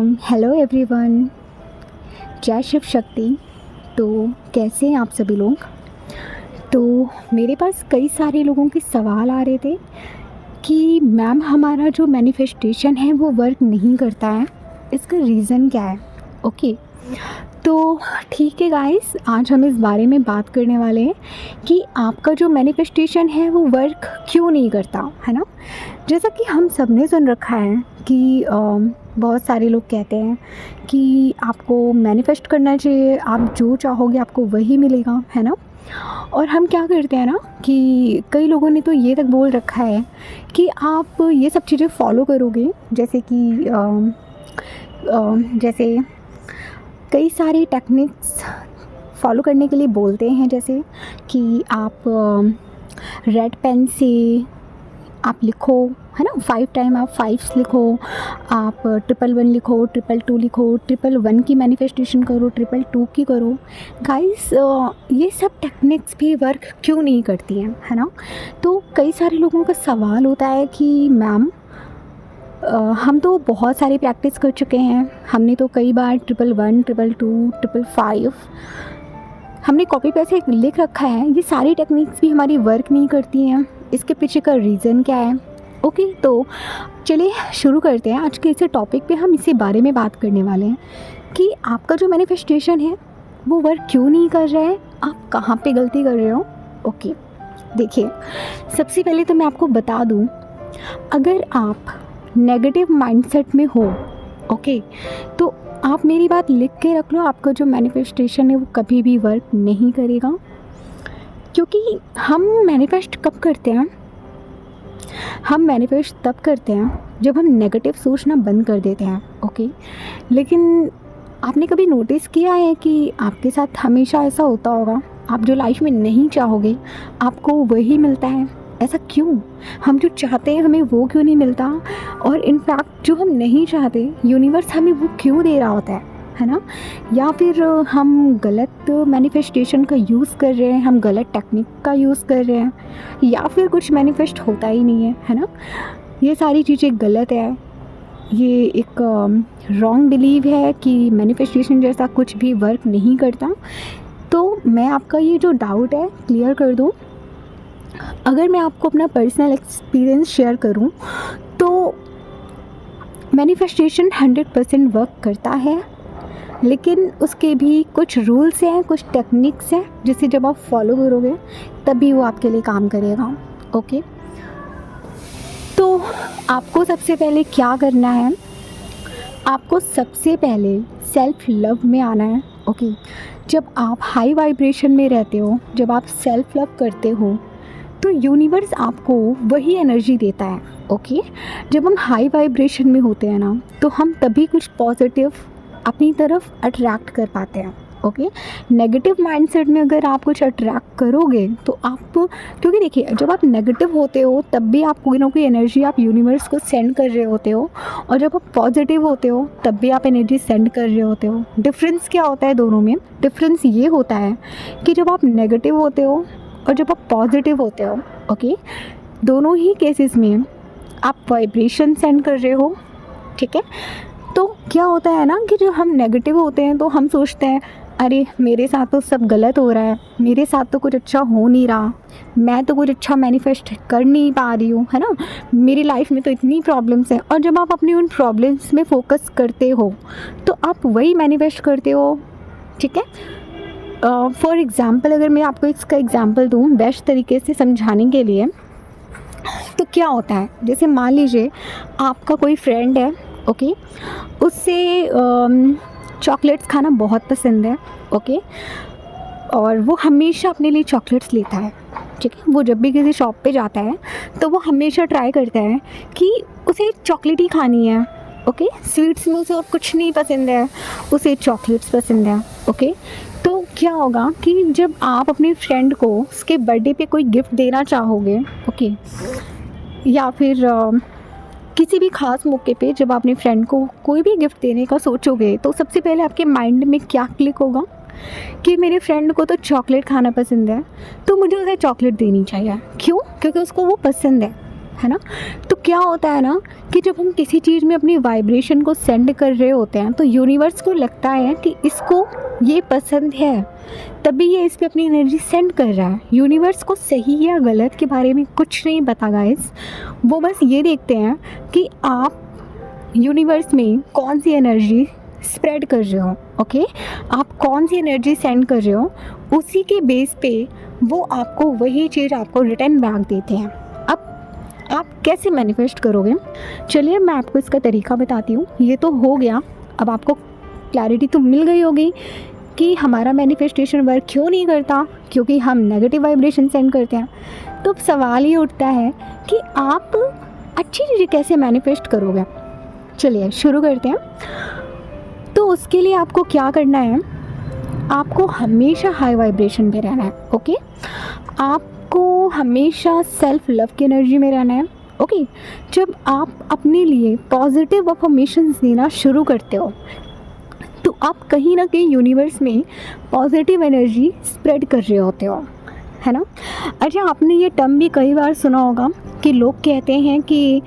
Hello everyone. जय शिव शक्ति। तो कैसे हैं आप सभी लोग। तो मेरे पास कई सारे लोगों के सवाल आ रहे थे कि मैम हमारा जो मैनिफेस्टेशन है वो वर्क नहीं करता है, इसका रीज़न क्या है। ओके, तो ठीक है गाइस, आज हम इस बारे में बात करने वाले हैं कि आपका जो मैनिफेस्टेशन है वो वर्क क्यों नहीं करता है ना। जैसा कि हम सब ने सुन रखा है कि बहुत सारे लोग कहते हैं कि आपको मैनिफेस्ट करना चाहिए, आप जो चाहोगे आपको वही मिलेगा, है ना। और हम क्या करते हैं ना कि कई लोगों ने तो ये तक बोल रखा है कि आप ये सब चीज़ें फॉलो करोगे, जैसे कि जैसे कई सारे टेक्निक्स फॉलो करने के लिए बोलते हैं, जैसे कि आप रेड पेन से आप लिखो, है ना, 5 टाइम आप 5 लिखो, आप 111 लिखो, 222 लिखो, 111 की मैनिफेस्टेशन करो, 222 की करो। गाइस ये सब टेक्निक्स भी वर्क क्यों नहीं करती हैं, है ना। तो कई सारे लोगों का सवाल होता है कि मैम हम तो बहुत सारी प्रैक्टिस कर चुके हैं, हमने तो कई बार 111, 222, 555 हमने कॉपी पे से लिख रखा है, ये सारी टेक्निक्स भी हमारी वर्क नहीं करती हैं, इसके पीछे का रीज़न क्या है। ओके, तो चलिए शुरू करते हैं। आज के इस टॉपिक पे हम इसी बारे में बात करने वाले हैं कि आपका जो मैनिफेस्टेशन है वो वर्क क्यों नहीं कर रहा है, आप कहाँ पे गलती कर रहे हो। ओके, देखिए, सबसे पहले तो मैं आपको बता दूँ, अगर आप नेगेटिव माइंडसेट में हो, ओके, तो आप मेरी बात लिख के रख लो, आपका जो मैनिफेस्टेशन है वो कभी भी वर्क नहीं करेगा। क्योंकि हम मैनिफेस्ट कब करते हैं, हम मैनिफेस्ट तब करते हैं जब हम नेगेटिव सोचना बंद कर देते हैं। ओके, लेकिन आपने कभी नोटिस किया है कि आपके साथ हमेशा ऐसा होता होगा, आप जो लाइफ में नहीं चाहोगे आपको वही मिलता है। ऐसा क्यों, हम जो चाहते हैं हमें वो क्यों नहीं मिलता, और इनफैक्ट जो हम नहीं चाहते यूनिवर्स हमें वो क्यों दे रहा होता है ना। या फिर हम गलत मैनिफेस्टेशन का यूज़ कर रहे हैं, हम गलत टेक्निक का यूज़ कर रहे हैं, या फिर कुछ मैनिफेस्ट होता ही नहीं है ना। ये सारी चीज़ें गलत है, ये एक रॉन्ग बिलीव है कि मैनिफेस्टेशन जैसा कुछ भी वर्क नहीं करता। तो मैं आपका ये जो डाउट है क्लियर कर दूँ। अगर मैं आपको अपना पर्सनल एक्सपीरियंस शेयर करूं तो मैनिफेस्टेशन 100% वर्क करता है, लेकिन उसके भी कुछ रूल्स हैं, कुछ टेक्निक्स हैं जिसे जब आप फॉलो करोगे तभी वो आपके लिए काम करेगा। ओके, तो आपको सबसे पहले क्या करना है, आपको सबसे पहले सेल्फ लव में आना है। ओके, जब आप हाई वाइब्रेशन में रहते हो, जब आप सेल्फ लव करते हो तो यूनिवर्स आपको वही एनर्जी देता है। ओके, जब हम हाई वाइब्रेशन में होते हैं ना तो हम तभी कुछ पॉजिटिव अपनी तरफ अट्रैक्ट कर पाते हैं। ओके, नेगेटिव माइंडसेट में अगर आप कुछ अट्रैक्ट करोगे तो आप, क्योंकि देखिए जब आप नेगेटिव होते हो तब भी आप कोई ना कोई एनर्जी आप यूनिवर्स को सेंड कर रहे होते हो, और जब आप पॉजिटिव होते हो तब भी आप एनर्जी सेंड कर रहे होते हो। डिफरेंस क्या होता है दोनों में, डिफरेंस ये होता है कि जब आप नेगेटिव होते हो और जब आप पॉजिटिव होते हो, ओके, दोनों ही केसेस में आप वाइब्रेशन सेंड कर रहे हो। ठीक है, तो क्या होता है ना कि जब हम नेगेटिव होते हैं तो हम सोचते हैं अरे मेरे साथ तो सब गलत हो रहा है, मेरे साथ तो कुछ अच्छा हो नहीं रहा, मैं तो कुछ अच्छा मैनिफेस्ट कर नहीं पा रही हूँ, है ना, मेरी लाइफ में तो इतनी प्रॉब्लम्स हैं। और जब आप अपनी उन प्रॉब्लम्स में फोकस करते हो तो आप वही मैनिफेस्ट करते हो। ठीक है, फॉर एग्ज़ाम्पल अगर मैं आपको इसका एग्ज़ाम्पल दूँ बेस्ट तरीके से समझाने के लिए, तो क्या होता है, जैसे मान लीजिए आपका कोई फ्रेंड है, ओके, उससे चॉकलेट्स खाना बहुत पसंद है, ओके, और वो हमेशा अपने लिए चॉकलेट्स लेता है। ठीक है, वो जब भी किसी शॉप पे जाता है तो वो हमेशा ट्राई करता है कि उसे चॉकलेट ही खानी है। ओके, स्वीट्स में उसे और कुछ नहीं पसंद है, उसे चॉकलेट्स पसंद है। ओके, तो क्या होगा कि जब आप अपने फ्रेंड को उसके बर्थडे पे कोई गिफ्ट देना चाहोगे, ओके, या फिर किसी भी ख़ास मौके पे जब आप अपने फ्रेंड को कोई भी गिफ्ट देने का सोचोगे तो सबसे पहले आपके माइंड में क्या क्लिक होगा कि मेरे फ्रेंड को तो चॉकलेट खाना पसंद है तो मुझे उसे चॉकलेट देनी चाहिए। क्यों? क्योंकि उसको वो पसंद है। है ना। तो क्या होता है ना कि जब हम किसी चीज़ में अपनी वाइब्रेशन को सेंड कर रहे होते हैं तो यूनिवर्स को लगता है कि इसको ये पसंद है, तभी ये इस पे अपनी एनर्जी सेंड कर रहा है। यूनिवर्स को सही या गलत के बारे में कुछ नहीं पता गाइस, वो बस ये देखते हैं कि आप यूनिवर्स में कौन सी एनर्जी स्प्रेड कर रहे हो, ओके, आप कौन सी एनर्जी सेंड कर रहे हो, उसी के बेस पे वो आपको वही चीज़ आपको रिटर्न बैक देते हैं। अब आप कैसे मैनिफेस्ट करोगे, चलिए मैं आपको इसका तरीका बताती हूँ। ये तो हो गया, अब आपको क्लैरिटी तो मिल गई होगी कि हमारा मैनिफेस्टेशन वर्क क्यों नहीं करता, क्योंकि हम नेगेटिव वाइब्रेशन सेंड करते हैं। तो अब सवाल ये उठता है कि आप अच्छी चीज़ें कैसे मैनिफेस्ट करोगे। चलिए शुरू करते हैं। तो उसके लिए आपको क्या करना है, आपको हमेशा हाई वाइब्रेशन पे रहना है, ओके। आपको हमेशा सेल्फ लव की एनर्जी में रहना है, ओके। जब आप अपने लिए पॉजिटिव अफर्मेशंस देना शुरू करते हो तो आप कहीं ना कहीं यूनिवर्स में पॉजिटिव एनर्जी स्प्रेड कर रहे होते हो, है ना। अच्छा, आपने ये टर्म भी कई बार सुना होगा कि लोग कहते हैं कि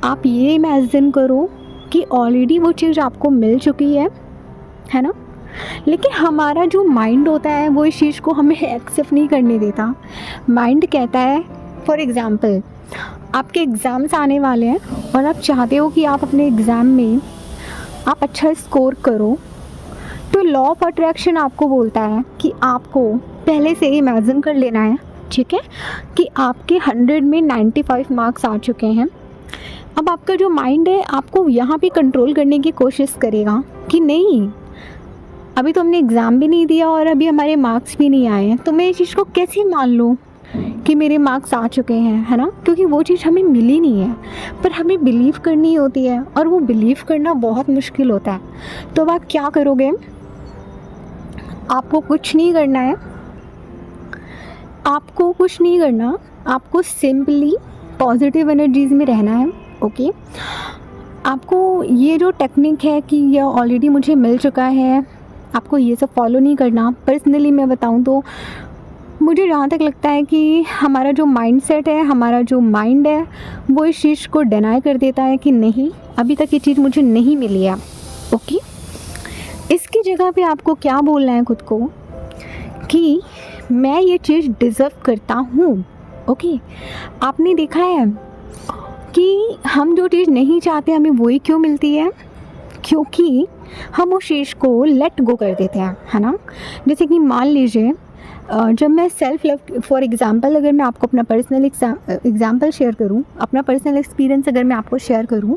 आप ये इमेजिन करो कि ऑलरेडी वो चीज़ आपको मिल चुकी है ना। लेकिन हमारा जो माइंड होता है वो इस चीज़ को हमें एक्सेप्ट नहीं करने देता। माइंड कहता है, फॉर एग्ज़ाम्पल आपके एग्ज़ाम्स आने वाले हैं और आप चाहते हो कि आप अपने एग्ज़ाम में आप अच्छा स्कोर करो, तो लॉ ऑफ अट्रैक्शन आपको बोलता है कि आपको पहले से इमेजिन कर लेना है, ठीक है, कि आपके 100 में 95 मार्क्स आ चुके हैं। अब आपका जो माइंड है आपको यहाँ पे कंट्रोल करने की कोशिश करेगा कि नहीं, अभी तो हमने एग्ज़ाम भी नहीं दिया और अभी हमारे मार्क्स भी नहीं आए हैं, तो मैं इस चीज़ को कैसे मान लूँ कि मेरे मार्क्स आ चुके हैं, है ना। क्योंकि वो चीज़ हमें मिली नहीं है, पर हमें बिलीव करनी होती है और वो बिलीव करना बहुत मुश्किल होता है। तो अब आप क्या करोगे, आपको कुछ नहीं करना है, आपको कुछ नहीं करना, आपको सिंपली पॉजिटिव एनर्जीज़ में रहना है, ओके। आपको ये जो टेक्निक है कि ये ऑलरेडी मुझे मिल चुका है, आपको ये सब फॉलो नहीं करना। पर्सनली मैं बताऊँ तो मुझे जहाँ तक लगता है कि हमारा जो माइंडसेट है, हमारा जो माइंड है, वो इस चीज़ को डिनाई कर देता है कि नहीं, अभी तक ये चीज़ मुझे नहीं मिली है, ओके। इसकी जगह पे आपको क्या बोलना है खुद को कि मैं ये चीज़ डिज़र्व करता हूँ, ओके। आपने देखा है कि हम जो चीज़ नहीं चाहते हमें वही क्यों मिलती है, क्योंकि हम उस चीज़ को लेट गो कर देते हैं, है ना। जैसे कि मान लीजिए जब मैं सेल्फ लव, फॉर एग्ज़ाम्पल अगर मैं आपको अपना पर्सनल एग्ज़ाम्पल शेयर करूं, अपना पर्सनल एक्सपीरियंस अगर मैं आपको शेयर करूं,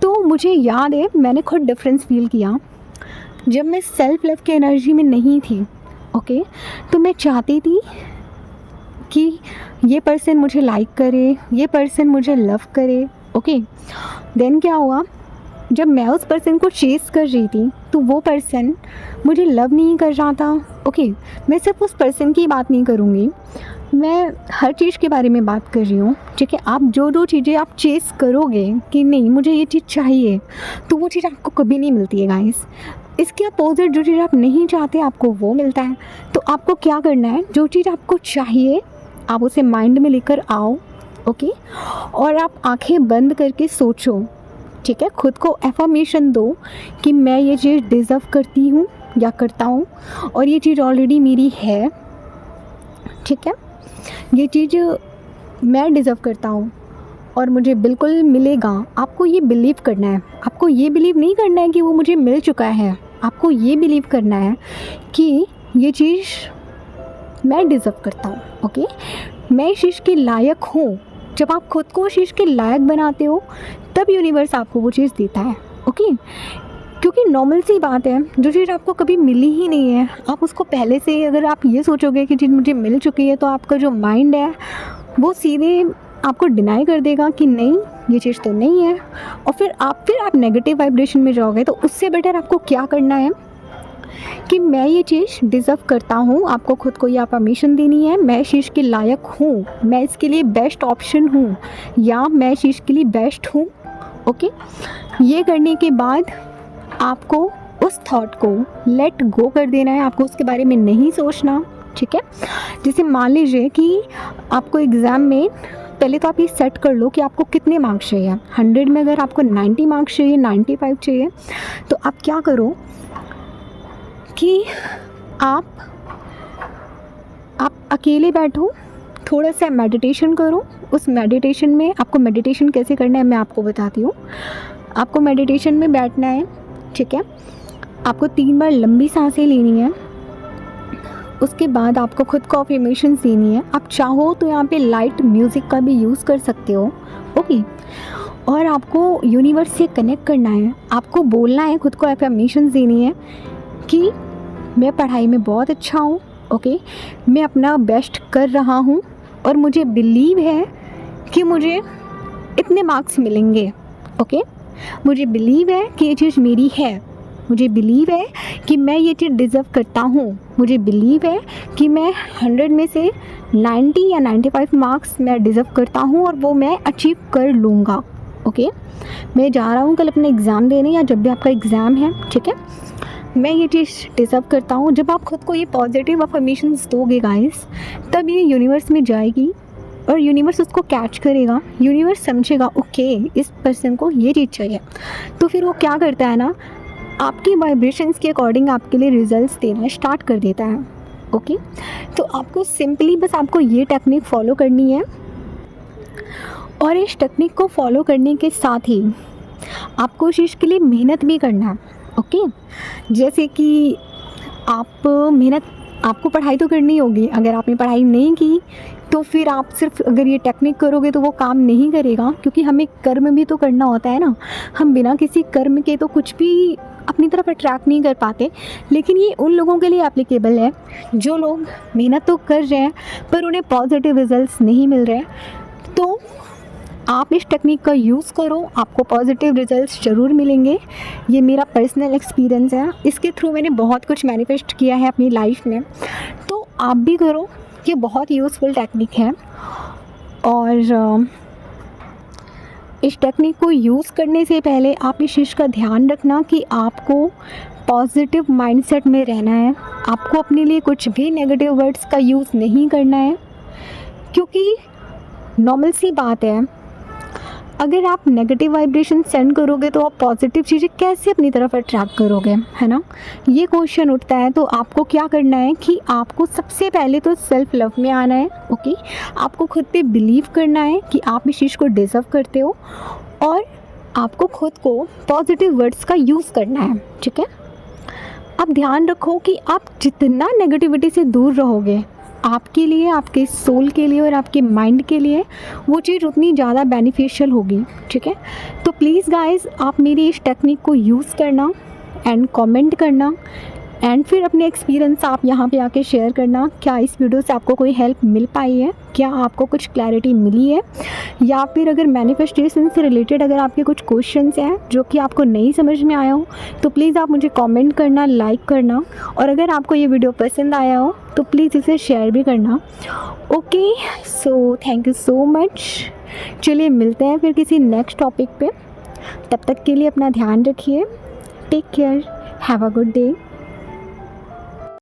तो मुझे याद है मैंने खुद डिफरेंस फील किया जब मैं सेल्फ लव की एनर्जी में नहीं थी, ओके। तो मैं चाहती थी कि ये पर्सन मुझे लाइक करे, ये पर्सन मुझे लव करे, ओके। देन क्या हुआ, जब मैं उस पर्सन को चेस कर रही थी तो वो पर्सन मुझे लव नहीं कर रहा था, ओके। मैं सिर्फ उस पर्सन की बात नहीं करूँगी, मैं हर चीज़ के बारे में बात कर रही हूँ, ठीक है। आप जो जो चीज़ें आप चेस करोगे कि नहीं मुझे ये चीज़ चाहिए, तो वो चीज़ आपको कभी नहीं मिलती है गाइस। इसके अपोजिट जो चीज़ आप नहीं चाहते आपको वो मिलता है। तो आपको क्या करना है, जो चीज़ आपको चाहिए आप उसे माइंड में लेकर आओ, ओके, और आप आंखें बंद करके सोचो, ठीक है। खुद को एफर्मेशन दो कि मैं ये चीज़ डिज़र्व करती हूँ या करता हूँ और ये चीज़ ऑलरेडी मेरी है, ठीक है। ये चीज़ मैं डिज़र्व करता हूँ और मुझे बिल्कुल मिलेगा। आपको ये बिलीव करना है, आपको ये बिलीव नहीं करना है कि वो मुझे मिल चुका है, आपको ये बिलीव करना है कि ये चीज़ मैं डिज़र्व करता हूँ, ओके। मैं इस चीज़ के लायक हूँ। जब आप खुद को उस चीज़ के लायक बनाते हो तब यूनिवर्स आपको वो चीज़ देता है, ओके। क्योंकि नॉर्मल सी बात है, जो चीज़ आपको कभी मिली ही नहीं है, आप उसको पहले से अगर आप ये सोचोगे कि चीज़ मुझे मिल चुकी है, तो आपका जो माइंड है वो सीधे आपको डिनाई कर देगा कि नहीं ये चीज़ तो नहीं है, और फिर आप नेगेटिव वाइब्रेशन में जाओगे। तो उससे बेटर आपको क्या करना है कि मैं ये चीज़ डिज़र्व करता हूँ। आपको खुद को ये अफर्मेशन देनी है, मैं इस चीज़ के लायक हूँ, मैं इसके लिए बेस्ट ऑप्शन हूँ, या मैं इस चीज़ के लिए बेस्ट हूँ, ओके। ये करने के बाद आपको उस थॉट को लेट गो कर देना है, आपको उसके बारे में नहीं सोचना, ठीक है। जैसे मान लीजिए कि आपको एग्ज़ाम में पहले तो आप ये सेट कर लो कि आपको कितने मार्क्स चाहिए। 100 में अगर आपको 90 मार्क्स चाहिए, 95 चाहिए, तो आप क्या करो कि आप अकेले बैठो, थोड़ा सा मेडिटेशन करो। उस मेडिटेशन में आपको मेडिटेशन कैसे करना है मैं आपको बताती हूँ। आपको मेडिटेशन में बैठना है, ठीक है। आपको 3 बार लंबी सांसें लेनी है। उसके बाद आपको खुद को अफर्मेशंस देनी है। आप चाहो तो यहाँ पे लाइट म्यूज़िक का भी यूज़ कर सकते हो, ओके। और आपको यूनिवर्स से कनेक्ट करना है। आपको बोलना है, खुद को अफर्मेशंस देनी है कि मैं पढ़ाई में बहुत अच्छा हूँ, ओके। मैं अपना बेस्ट कर रहा हूँ और मुझे बिलीव है कि मुझे इतने मार्क्स मिलेंगे, ओके। मुझे बिलीव है कि ये चीज़ मेरी है। मुझे बिलीव है कि मैं ये चीज़ डिज़र्व करता हूँ। मुझे बिलीव है कि मैं 100 में से 90 या 95 मार्क्स मैं डिज़र्व करता हूँ और वो मैं अचीव कर लूँगा, ओके। मैं जा रहा हूँ कल अपने एग्ज़ाम देने या जब भी आपका एग्ज़ाम है, ठीक है। मैं ये चीज़ डिज़र्व करता हूँ। जब आप खुद को ये पॉजिटिव अफर्मेशंस दोगे गाइस, तब ये यूनिवर्स में जाएगी और यूनिवर्स उसको कैच करेगा। यूनिवर्स समझेगा ओके इस पर्सन को ये चीज़ चाहिए, तो फिर वो क्या करता है ना, आपकी वाइब्रेशंस के अकॉर्डिंग आपके लिए रिजल्ट्स देना स्टार्ट कर देता है, ओके। तो आपको सिंपली बस आपको ये टेक्निक फॉलो करनी है और इस टेक्निक को फॉलो करने के साथ ही आपको उस चीज़ के लिए मेहनत भी करना है, ओके। जैसे कि आपको पढ़ाई तो करनी होगी। अगर आपने पढ़ाई नहीं की तो फिर आप सिर्फ अगर ये टेक्निक करोगे तो वो काम नहीं करेगा, क्योंकि हमें कर्म भी तो करना होता है ना। हम बिना किसी कर्म के तो कुछ भी अपनी तरफ अट्रैक्ट नहीं कर पाते। लेकिन ये उन लोगों के लिए एप्लीकेबल है जो लोग मेहनत तो कर रहे हैं पर उन्हें पॉजिटिव रिजल्ट्स नहीं मिल रहे। तो आप इस टेक्निक का यूज़ करो, आपको पॉजिटिव रिजल्ट्स ज़रूर मिलेंगे। ये मेरा पर्सनल एक्सपीरियंस है, इसके थ्रू मैंने बहुत कुछ मैनिफेस्ट किया है अपनी लाइफ में। तो आप भी करो, ये बहुत यूज़फुल टेक्निक है। और इस टेक्निक को यूज़ करने से पहले आप इस चीज़ का ध्यान रखना कि आपको पॉजिटिव माइंडसेट में रहना है। आपको अपने लिए कुछ भी नेगेटिव वर्ड्स का यूज़ नहीं करना है, क्योंकि नॉर्मल सी बात है, अगर आप नेगेटिव वाइब्रेशन सेंड करोगे तो आप पॉजिटिव चीज़ें कैसे अपनी तरफ अट्रैक्ट करोगे, है ना। ये क्वेश्चन उठता है। तो आपको क्या करना है कि आपको सबसे पहले तो सेल्फ लव में आना है, ओके। आपको खुद पे बिलीव करना है कि आप इस चीज़ को डिज़र्व करते हो और आपको खुद को पॉजिटिव वर्ड्स का यूज़ करना है, ठीक है। आप ध्यान रखो कि आप जितना नेगेटिविटी से दूर रहोगे, आपके लिए, आपके सोल के लिए और आपके माइंड के लिए वो चीज़ उतनी ज़्यादा बेनिफिशियल होगी, ठीक है। तो प्लीज़ गाइस, आप मेरी इस टेक्निक को यूज़ करना एंड कमेंट करना एंड फिर अपने एक्सपीरियंस आप यहाँ पे आके शेयर करना। क्या इस वीडियो से आपको कोई हेल्प मिल पाई है, क्या आपको कुछ क्लैरिटी मिली है, या फिर अगर मैनिफेस्टेशन से रिलेटेड अगर आपके कुछ क्वेश्चंस हैं जो कि आपको नहीं समझ में आया हो, तो प्लीज़ आप मुझे कमेंट करना, लाइक करना। और अगर आपको ये वीडियो पसंद आया हो तो प्लीज़ इसे शेयर भी करना, okay. So thank you so much. चलिए मिलते हैं फिर किसी नेक्स्ट टॉपिक पे। तब तक के लिए अपना ध्यान रखिए। Take care, have a good day.